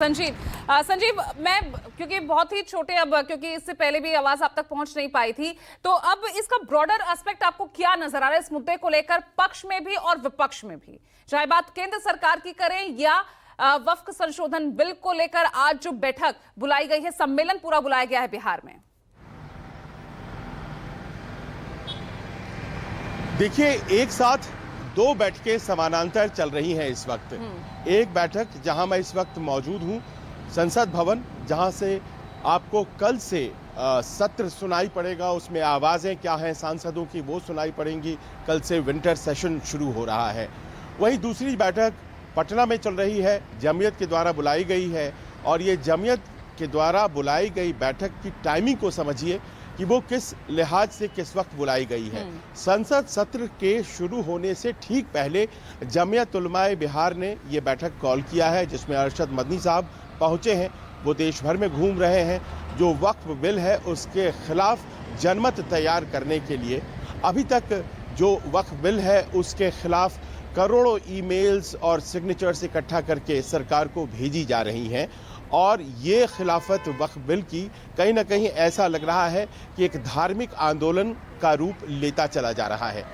संजीव, मैं क्योंकि बहुत ही छोटे अब क्योंकि इससे पहले भी आवाज आप तक पहुंच नहीं पाई थी, तो अब इसका ब्रॉडर एस्पेक्ट आपको क्या नजर आ रहा है इस मुद्दे को लेकर, पक्ष में भी और विपक्ष में भी, चाहे बात केंद्र सरकार की करें या वक्फ संशोधन बिल को लेकर आज जो बैठक बुलाई गई है, सम्मेलन पूरा बुलाया गया है बिहार में। देखिए, एक साथ दो बैठकें समानांतर चल रही हैं इस वक्त। एक बैठक जहां मैं इस वक्त मौजूद हूं, संसद भवन, जहां से आपको कल से सत्र सुनाई पड़ेगा, उसमें आवाज़ें क्या हैं सांसदों की वो सुनाई पड़ेंगी। कल से विंटर सेशन शुरू हो रहा है। वहीं दूसरी बैठक पटना में चल रही है, जमीयत के द्वारा बुलाई गई है। और ये जमीयत के द्वारा बुलाई गई बैठक की टाइमिंग को समझिए कि वो किस लिहाज से किस वक्त बुलाई गई है। संसद सत्र के शुरू होने से ठीक पहले जमीयत उलमाए बिहार ने ये बैठक कॉल किया है, जिसमें अरशद मदनी साहब पहुंचे हैं। वो देश भर में घूम रहे हैं, जो वक्फ बिल है उसके खिलाफ जनमत तैयार करने के लिए। अभी तक जो वक्फ बिल है उसके खिलाफ करोड़ों ईमेल्स और सिग्नेचर्स इकट्ठा करके सरकार को भेजी जा रही हैं। और ये खिलाफत वक्फ बिल की कहीं ना कहीं ऐसा लग रहा है कि एक धार्मिक आंदोलन का रूप लेता चला जा रहा है।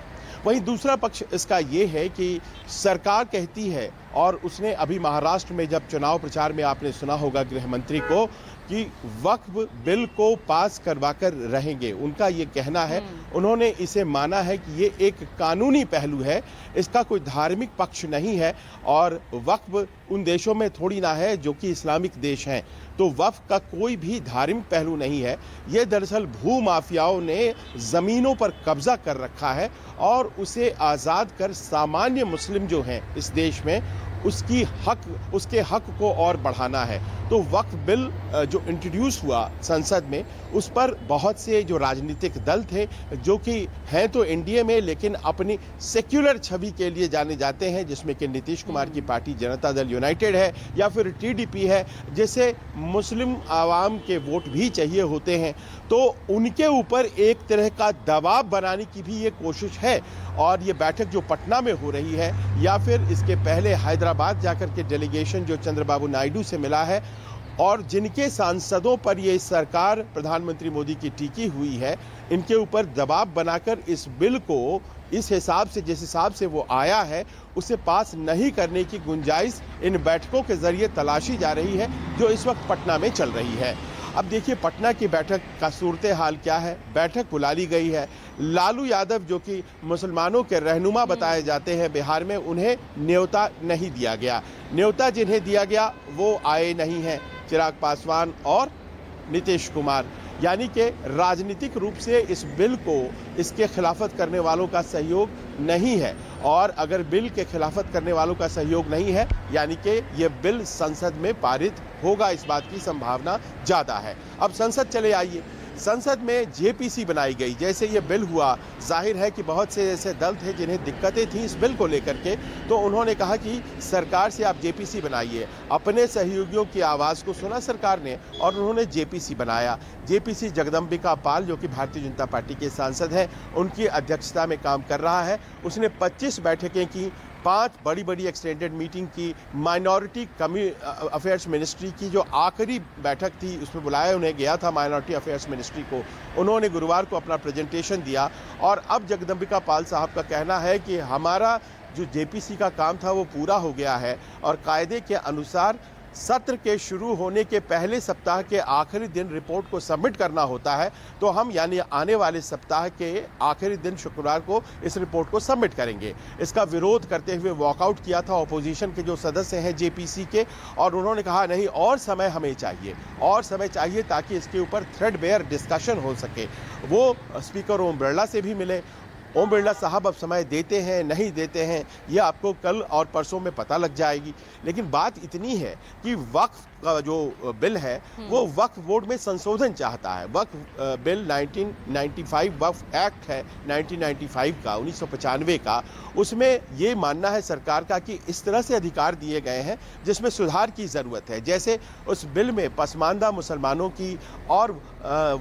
वहीं दूसरा पक्ष इसका ये है कि सरकार कहती है, और उसने अभी महाराष्ट्र में जब चुनाव प्रचार में आपने सुना होगा गृह मंत्री को, कि वक्फ बिल को पास करवाकर रहेंगे। उनका ये कहना है, उन्होंने इसे माना है कि ये एक कानूनी पहलू है, इसका कोई धार्मिक पक्ष नहीं है। और वक्फ उन देशों में थोड़ी ना है जो कि इस्लामिक देश हैं, तो वक्फ का कोई भी धार्मिक पहलू नहीं है। ये दरअसल भू माफियाओं ने ज़मीनों पर कब्जा कर रखा है और उसे आज़ाद कर सामान्य मुस्लिम जो हैं इस देश में उसके हक को और बढ़ाना है। तो वक्फ बिल जो इंट्रोड्यूस हुआ संसद में, उस पर बहुत से जो राजनीतिक दल थे, जो कि हैं तो एनडीए में लेकिन अपनी सेक्युलर छवि के लिए जाने जाते हैं, जिसमें कि नीतीश कुमार की पार्टी जनता दल यूनाइटेड है या फिर टीडीपी है, जिसे मुस्लिम आवाम के वोट भी चाहिए होते हैं, तो उनके ऊपर एक तरह का दबाव बनाने की भी ये कोशिश है। और ये बैठक जो पटना में हो रही है, या फिर इसके पहले हैदराबाद जाकर के डेलीगेशन जो चंद्रबाबू नायडू से मिला है, और जिनके सांसदों पर ये सरकार प्रधानमंत्री मोदी की टीकी हुई है, इनके ऊपर दबाव बनाकर इस बिल को इस हिसाब से, जिस हिसाब से वो आया है, उसे पास नहीं करने की गुंजाइश इन बैठकों के जरिए तलाशी जा रही है, जो इस वक्त पटना में चल रही है। अब देखिए पटना की बैठक का सूरत हाल क्या है। बैठक बुला ली गई है। लालू यादव जो कि मुसलमानों के रहनुमा बताए जाते हैं बिहार में, उन्हें न्योता नहीं दिया गया। न्योता जिन्हें दिया गया वो आए नहीं हैं, चिराग पासवान और नीतीश कुमार। यानी कि राजनीतिक रूप से इस बिल को, इसके खिलाफत करने वालों का सहयोग नहीं है। और अगर बिल के खिलाफत करने वालों का सहयोग नहीं है, यानी कि ये बिल संसद में पारित होगा, इस बात की संभावना ज़्यादा है। अब संसद चले आइए, संसद में जेपीसी बनाई गई। जैसे ये बिल हुआ, जाहिर है कि बहुत से ऐसे दल थे जिन्हें दिक्कतें थीं इस बिल को लेकर के, तो उन्होंने कहा कि सरकार से आप जेपीसी बनाइए। अपने सहयोगियों की आवाज़ को सुना सरकार ने और उन्होंने जेपीसी बनाया। जेपीसी जगदम्बिका पाल जो कि भारतीय जनता पार्टी के सांसद हैं, उनकी अध्यक्षता में काम कर रहा है। उसने 25 बैठकें की, 5 बड़ी बड़ी एक्सटेंडेड मीटिंग की। माइनॉरिटी अफेयर्स मिनिस्ट्री की जो आखिरी बैठक थी, उसमें बुलाया उन्हें गया था माइनॉरिटी अफेयर्स मिनिस्ट्री को। उन्होंने गुरुवार को अपना प्रेजेंटेशन दिया। और अब जगदम्बिका पाल साहब का कहना है कि हमारा जो जेपीसी का काम था वो पूरा हो गया है, और कायदे के अनुसार सत्र के शुरू होने के पहले सप्ताह के आखिरी दिन रिपोर्ट को सबमिट करना होता है। तो हम यानी आने वाले सप्ताह के आखिरी दिन शुक्रवार को इस रिपोर्ट को सबमिट करेंगे। इसका विरोध करते हुए वॉकआउट किया था ऑपोजिशन के जो सदस्य हैं जेपीसी के, और उन्होंने कहा नहीं, और समय हमें चाहिए, और समय चाहिए ताकि इसके ऊपर थ्रेडबेयर डिस्कशन हो सके। वो स्पीकर ओम बिरला से भी मिले। ओम बिरला साहब अब समय देते हैं नहीं देते हैं, ये आपको कल और परसों में पता लग जाएगी। लेकिन बात इतनी है कि वक्फ का जो बिल है वो वक्फ बोर्ड में संशोधन चाहता है। वक्फ बिल 1995 वक्फ एक्ट है 1995 का, 1995 का। उसमें ये मानना है सरकार का कि इस तरह से अधिकार दिए गए हैं जिसमें सुधार की ज़रूरत है। जैसे उस बिल में पसमानदा मुसलमानों की और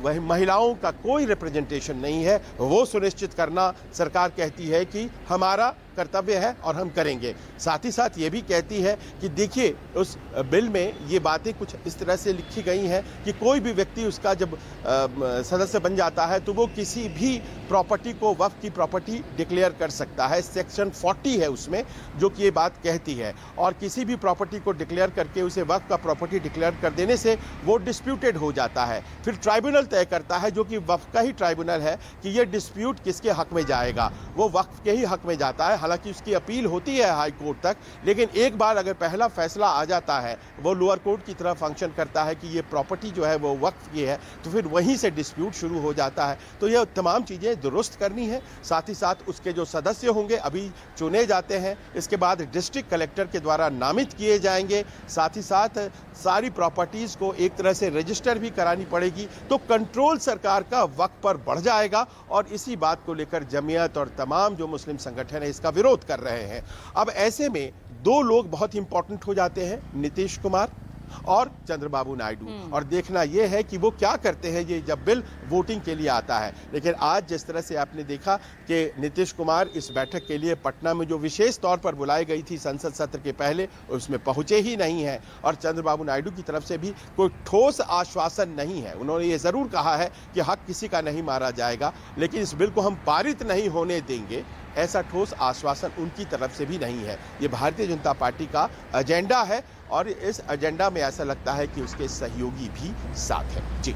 वह महिलाओं का कोई रिप्रेजेंटेशन नहीं है, वो सुनिश्चित करना सरकार कहती है कि हमारा कर्तव्य है और हम करेंगे। साथ ही साथ ये भी कहती है कि देखिए उस बिल में ये बातें कुछ इस तरह से लिखी गई हैं कि कोई भी व्यक्ति उसका जब सदस्य बन जाता है तो वो किसी भी प्रॉपर्टी को वक्फ की प्रॉपर्टी डिक्लेयर कर सकता है। सेक्शन 40 है उसमें जो कि ये बात कहती है, और किसी भी प्रॉपर्टी को डिक्लेयर करके उसे वक्फ का प्रॉपर्टी डिक्लेयर कर देने से वो डिस्प्यूटेड हो जाता है। फिर ट्राइब्यूनल तय करता है, जो कि वक्फ का ही ट्राइब्यूनल है, कि ये डिस्प्यूट किसके हक में जाएगा। वो वक्फ के ही हक में जाता है। हालांकि उसकी अपील होती है हाई कोर्ट तक, लेकिन एक बार अगर पहला फैसला आ जाता है वो लोअर कोर्ट की तरह फंक्शन करता है कि ये प्रॉपर्टी जो है वो वक्फ की है, तो फिर वहीं से डिस्प्यूट शुरू हो जाता है। तो ये तमाम चीज़ें दुरुस्त करनी है। साथ ही साथ उसके जो सदस्य होंगे अभी चुने जाते हैं, इसके बाद डिस्ट्रिक्ट कलेक्टर के द्वारा नामित किए जाएंगे। साथ ही साथ सारी प्रॉपर्टीज को एक तरह से रजिस्टर भी करानी पड़ेगी, तो कंट्रोल सरकार का वक्फ पर बढ़ जाएगा। और इसी बात को लेकर जमीयत और तमाम जो मुस्लिम संगठन है इसका विरोध कर रहे हैं। अब ऐसे में दो लोग बहुत इंपॉर्टेंट हो जाते हैं, नीतीश कुमार और चंद्रबाबू नायडू, और देखना यह है कि वो क्या करते हैं ये जब बिल वोटिंग के लिए आता है। लेकिन आज जिस तरह से आपने देखा कि नीतीश कुमार इस बैठक के लिए पटना में जो विशेष तौर पर बुलाई गई थी संसद सत्र के पहले, उसमें पहुंचे ही नहीं है, और चंद्रबाबू नायडू की तरफ से भी कोई ठोस आश्वासन नहीं है। उन्होंने ये जरूर कहा है कि हक किसी का नहीं मारा जाएगा, लेकिन इस बिल को हम पारित नहीं होने देंगे, ऐसा ठोस आश्वासन उनकी तरफ से भी नहीं है। ये भारतीय जनता पार्टी का एजेंडा है, और इस एजेंडा में ऐसा लगता है कि उसके सहयोगी भी साथ हैं। जी।